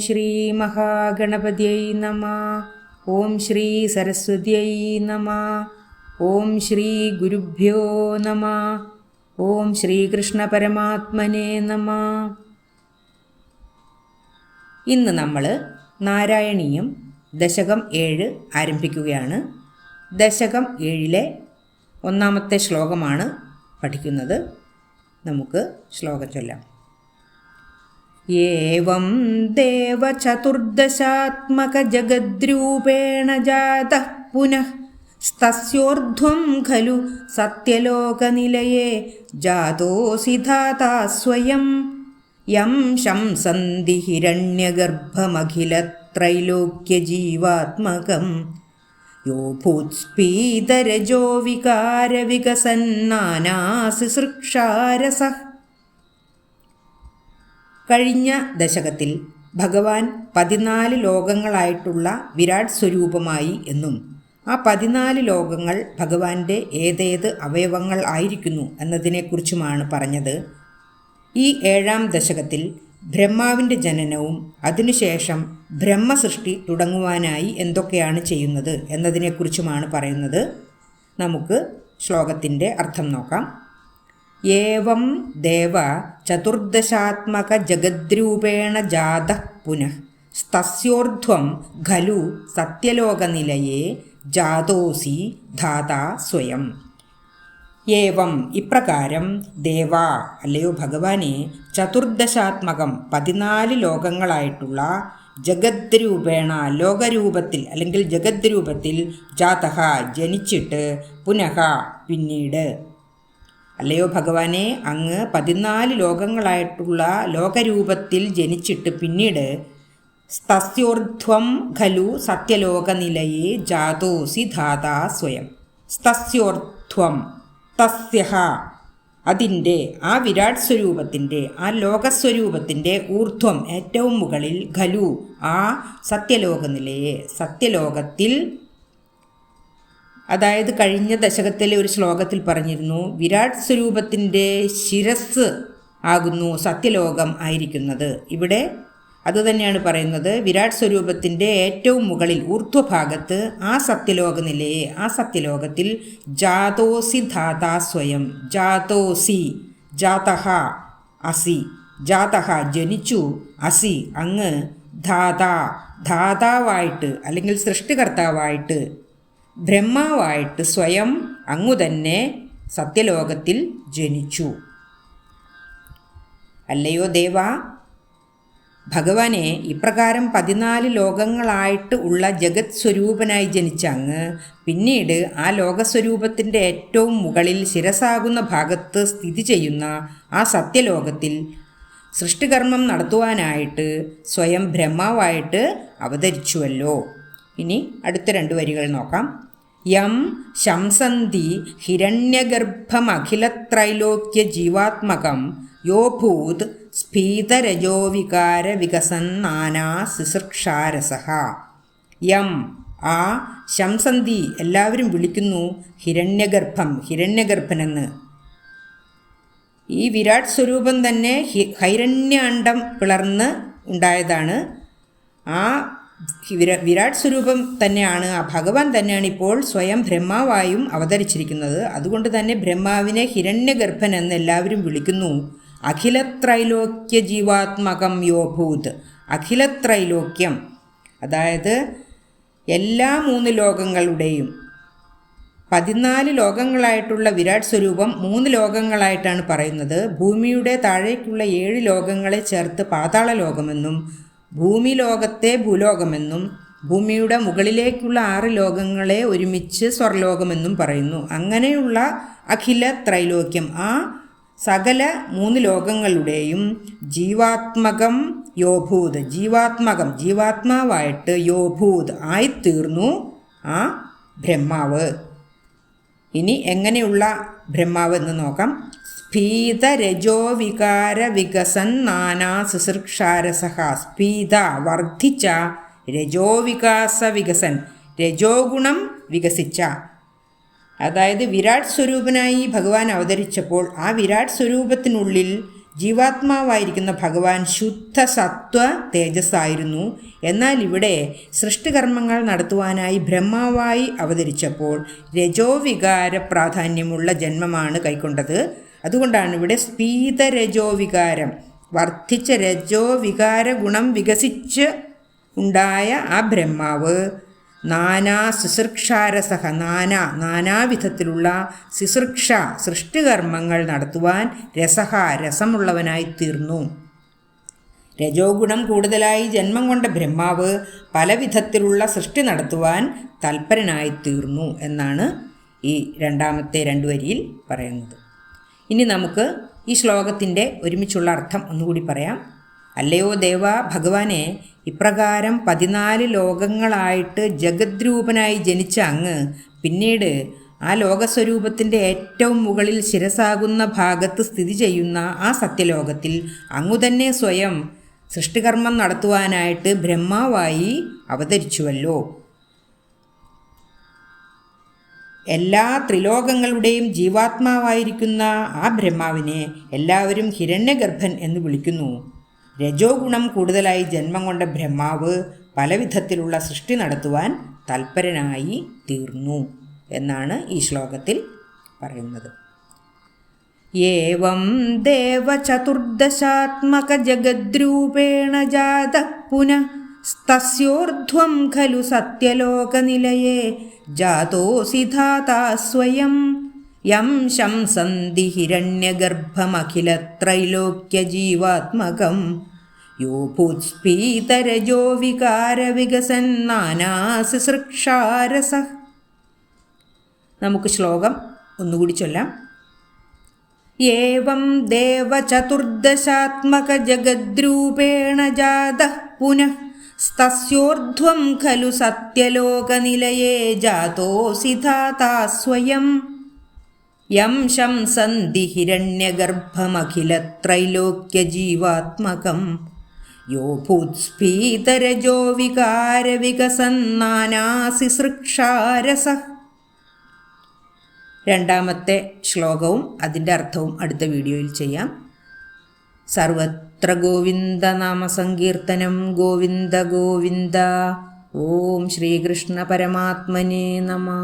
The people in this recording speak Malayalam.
ശ്രീ മഹാഗണപതിയൈ നമഃ. ഓം ശ്രീ സരസ്വതിയൈ നമഃ. ഓം ശ്രീ ഗുരുഭ്യോ നമഃ. ഓം ശ്രീകൃഷ്ണ പരമാത്മനേ നമഃ. ഇന്ന് നമ്മൾ നാരായണീയം ദശകം 7 ആരംഭിക്കുകയാണ്. ദശകം 7 ഒന്നാമത്തെ ശ്ലോകമാണ് പഠിക്കുന്നത്. നമുക്ക് ശ്ലോകം ചൊല്ലാം. ഏവം ദേവചതുർദശാത്മക ജഗദ്രൂപേണ ജാതഃ പുനഃ സ്തസ്യോർധ്വം ഖലു സത്യലോകനിലയേ ജാതോസി ധാതാ സ്വയം യം ശംസന്തി ഹിരണ്യഗർഭമഖിലത്രൈലോക്യജീവാത്മകം യോ ഭൂത്സ്ഫീതരജോ വികാരവികസന്നാനാസിസൃക്ഷാരസഃ. കഴിഞ്ഞ ദശകത്തിൽ ഭഗവാൻ 14 ലോകങ്ങളായിട്ടുള്ള വിരാട് സ്വരൂപമായി എന്നും ആ 14 ലോകങ്ങൾ ഭഗവാന്റെ ഏതേത് അവയവങ്ങൾ ആയിരിക്കുന്നു എന്നതിനെക്കുറിച്ചുമാണ് പറഞ്ഞത്. ഈ 7-ാം ദശകത്തിൽ ബ്രഹ്മാവിൻ്റെ ജനനവും അതിനുശേഷം ബ്രഹ്മസൃഷ്ടി തുടങ്ങുവാനായി എന്തൊക്കെയാണ് ചെയ്യുന്നത് എന്നതിനെക്കുറിച്ചുമാണ് പറയുന്നത്. നമുക്ക് ശ്ലോകത്തിൻ്റെ അർത്ഥം നോക്കാം. ഏവം ദേവ ചതുർദശാത്മക ജഗദ്രൂപേണ ജാതഃ പുനഃ സ്തസ്യോർധ്വം ഖലു സത്യലോകനിലയേ ജാതോസി ധാതാ സ്വയം. ഏവം ഇപ്രകാരം ദേവ അല്ലയോ ഭഗവാനെ ചതുർദശാത്മകം 14 ലോകങ്ങളായിട്ടുള്ള ജഗദ്രൂപേണ ലോകരൂപത്തിൽ അല്ലെങ്കിൽ ജഗദ്രൂപത്തിൽ ജാതഃ ജനിച്ചിട്ട് പുനഃ പിന്നീട് അല്ലയോ ഭഗവാനെ അങ്ങ് 14 ലോകങ്ങളായിട്ടുള്ള ലോകരൂപത്തിൽ ജനിച്ചിട്ട് പിന്നീട് സ്തസ്യോർധ്വം ഖലു സത്യലോകനിലയേ ജാതോസി ധാതാ സ്വയം. സ്തസ്യോർധ്വം തസ്യഃ അതിൻ്റെ ആ വിരാട് സ്വരൂപത്തിൻ്റെ ആ ലോകസ്വരൂപത്തിൻ്റെ ഊർധ്വം ഏറ്റവും മുകളിൽ ഖലു ആ സത്യലോകനിലയെ സത്യലോകത്തിൽ, അതായത് കഴിഞ്ഞ ദശകത്തിലെ ഒരു ശ്ലോകത്തിൽ പറഞ്ഞിരുന്നു വിരാട് സ്വരൂപത്തിൻ്റെ ശിരസ് ആകുന്നു സത്യലോകം ആയിരിക്കുന്നത്. ഇവിടെ അതുതന്നെയാണ് പറയുന്നത്. വിരാട് സ്വരൂപത്തിൻ്റെ ഏറ്റവും മുകളിൽ ഊർധ്വഭാഗത്ത് ആ സത്യലോകനിലയെ ആ സത്യലോകത്തിൽ ജാതോസി ധാതാ സ്വയം. ജാതോസി ജാതഃ അസി ജാതഃ ജനിച്ചു അസി അങ്ങ് ധാതാ ധാതാവായിട്ട് അല്ലെങ്കിൽ സൃഷ്ടികർത്താവായിട്ട് ബ്രഹ്മാവായിട്ട് സ്വയം അങ്ങു തന്നെ സത്യലോകത്തിൽ ജനിച്ചു. അല്ലയോ ദേവ ഭഗവാനെ ഇപ്രകാരം 14 ലോകങ്ങളായിട്ട് ഉള്ള ജഗത് സ്വരൂപനായി ജനിച്ച അങ്ങ് പിന്നീട് ആ ലോകസ്വരൂപത്തിൻ്റെ ഏറ്റവും മുകളിൽ ശിരസാകുന്ന ഭാഗത്ത് സ്ഥിതി ചെയ്യുന്ന ആ സത്യലോകത്തിൽ സൃഷ്ടികർമ്മം നടത്തുവാനായിട്ട് സ്വയം ബ്രഹ്മാവായിട്ട് അവതരിച്ചുവല്ലോ. ഇനി അടുത്ത 2 വരികൾ നോക്കാം. യം ശംസന്തി ഹിരണ്യഗർഭമഖിലത്രൈലോക്യ ജീവാത്മകം യോ ഭൂത് സ്ഫീതരജോ വികാര വികസന്നാനാസിസൃക്ഷാരസഃ. യം ആ ശംസന്തി എല്ലാവരും വിളിക്കുന്നു ഹിരണ്യഗർഭം ഹിരണ്യഗർഭനെന്ന്. ഈ വിരാട് സ്വരൂപം തന്നെ ഹൈരണ്യാണ്ഡം പിളർന്ന് ഉണ്ടായതാണ്. ആ വിരാട് സ്വരൂപം തന്നെയാണ്, ആ ഭഗവാൻ തന്നെയാണ് ഇപ്പോൾ സ്വയം ബ്രഹ്മാവായും അവതരിച്ചിരിക്കുന്നത്. അതുകൊണ്ട് തന്നെ ബ്രഹ്മാവിനെ ഹിരണ്യഗർഭൻ എന്ന് എല്ലാവരും വിളിക്കുന്നു. അഖിലത്രൈലോക്യ ജീവാത്മകം യോഭൂത്. അഖിലത്രൈലോക്യം അതായത് എല്ലാ 3 ലോകങ്ങളുടെയും 14 ലോകങ്ങളായിട്ടുള്ള വിരാട് സ്വരൂപം 3 ലോകങ്ങളായിട്ടാണ് പറയുന്നത്. ഭൂമിയുടെ താഴേക്കുള്ള 7 ലോകങ്ങളെ ചേർത്ത് പാതാള ലോകമെന്നും ഭൂമി ലോകത്തെ ഭൂലോകമെന്നും ഭൂമിയുടെ മുകളിലേക്കുള്ള 6 ലോകങ്ങളെ ഒരുമിച്ച് സ്വർലോകമെന്നും പറയുന്നു. അങ്ങനെയുള്ള അഖില ത്രൈലോക്യം ആ സകല 3 ലോകങ്ങളുടെയും ജീവാത്മകം യോഭൂത് ജീവാത്മകം ജീവാത്മാവായിട്ട് യോഭൂത് ആയിത്തീർന്നു ആ ബ്രഹ്മാവ്. ഇനി എങ്ങനെയുള്ള ബ്രഹ്മാവ് എന്ന് നോക്കാം. സ്ഫീത രജോ വികാര വികസൻ നാനാ ശുശ്രൂഷാരസഃ. സ്ഫീത വർദ്ധിച്ച രജോ വികാസ വികസൻ രജോ ഗുണം വികസിച്ച, അതായത് വിരാട് സ്വരൂപനായി ഭഗവാൻ അവതരിച്ചപ്പോൾ ആ വിരാട് സ്വരൂപത്തിനുള്ളിൽ ജീവാത്മാവായിരിക്കുന്ന ഭഗവാൻ ശുദ്ധ സത്വ തേജസ്സായിരുന്നു. എന്നാൽ ഇവിടെ സൃഷ്ടികർമ്മങ്ങൾ നടത്തുവാനായി ബ്രഹ്മാവായി അവതരിച്ചപ്പോൾ രജോവികാര പ്രാധാന്യമുള്ള ജന്മമാണ് കൈക്കൊണ്ടത്. അതുകൊണ്ടാണ് ഇവിടെ സ്ഫീതരജോവികാരം, വർദ്ധിച്ച രജോവികാര ഗുണം വികസിച്ച് ഉണ്ടായ ആ ബ്രഹ്മാവ് നാനാ ശുശ്രൂക്ഷാരസഹ, നാനാവിധത്തിലുള്ള ശുശ്രൂക്ഷ സൃഷ്ടികർമ്മങ്ങൾ നടത്തുവാൻ രസമുള്ളവനായി തീർന്നു. രജോ ഗുണം കൂടുതലായി ജന്മം കൊണ്ട ബ്രഹ്മാവ് പല വിധത്തിലുള്ള സൃഷ്ടി നടത്തുവാൻ തൽപരനായി തീർന്നു എന്നാണ് ഈ രണ്ടാമത്തെ 2 വരിയിൽ പറയുന്നത്. ഇനി നമുക്ക് ഈ ശ്ലോകത്തിൻ്റെ ഒരുമിച്ചുള്ള അർത്ഥം ഒന്നുകൂടി പറയാം. അല്ലയോ ദേവ ഭഗവാനെ, ഇപ്രകാരം 14 ലോകങ്ങളായിട്ട് ജഗദ്രൂപനായി ജനിച്ച അങ്ങ് പിന്നീട് ആ ലോകസ്വരൂപത്തിൻ്റെ ഏറ്റവും മുകളിൽ ശിരസാകുന്ന ഭാഗത്ത് സ്ഥിതി ചെയ്യുന്ന ആ സത്യലോകത്തിൽ അങ്ങു തന്നെ സ്വയം സൃഷ്ടികർമ്മം നടത്തുവാനായിട്ട് ബ്രഹ്മാവായി അവതരിച്ചുവല്ലോ. എല്ലാ ത്രിലോകങ്ങളുടെയും ജീവാത്മാവായിരിക്കുന്ന ആ ബ്രഹ്മാവിനെ എല്ലാവരും ഹിരണ്യഗർഭൻ എന്ന് വിളിക്കുന്നു. രജോ ഗുണം കൂടുതലായി ജന്മം കൊണ്ട ബ്രഹ്മാവ് പലവിധത്തിലുള്ള സൃഷ്ടി നടത്തുവാൻ തൽപരനായി തീർന്നു എന്നാണ് ഈ ശ്ലോകത്തിൽ പറയുന്നത്. ഏവം ദേവചതുർദശാത്മക ജഗദ്രൂപേണ ജാതഃ പുനഃ തസ്യോർധ്വം ഖലു സത്യലോകനിലയേ ജാതോസി ധാതാ സ്വയം യം ശംസന്തി ഹിരണ്യഗർഭമഖിലത്രൈലോക്യജീവാത്മകം യോ ഭൂത്സ്ഫീതരജോ വികാരവികസൻ നാനാശുശ്രൂക്ഷാരസഃ. നമുക്ക് ശ്ലോകം ഒന്നുകൂടി ചൊല്ലാം. ഏവം ദേവചതുർദശാത്മക ജഗദ്രൂപേണ ജാതഃ പുനഃ തസ്യോർധ്വം ഖലു സത്യലോകനിലയേ ജാതോസി ധാതാ സ്വയം യം ശംസന്തി ഹിരണ്യഗർഭമഖിലത്രൈലോക്യജീവാത്മകം യോ ഭൂത്സ്ഫീതരജോ വികാരവികസൻ നാനാശുശ്രൂക്ഷാരസഃ. രണ്ടാമത്തെ ശ്ലോകവും അതിൻ്റെ അർത്ഥവും അടുത്ത വീഡിയോയിൽ ചെയ്യാം. സർവത്ര ഗോവിന്ദനാമസങ്കീർത്തനം. ഗോവിന്ദ ഗോവിന്ദ. ഓം ശ്രീകൃഷ്ണ പരമാത്മനേ നമഃ.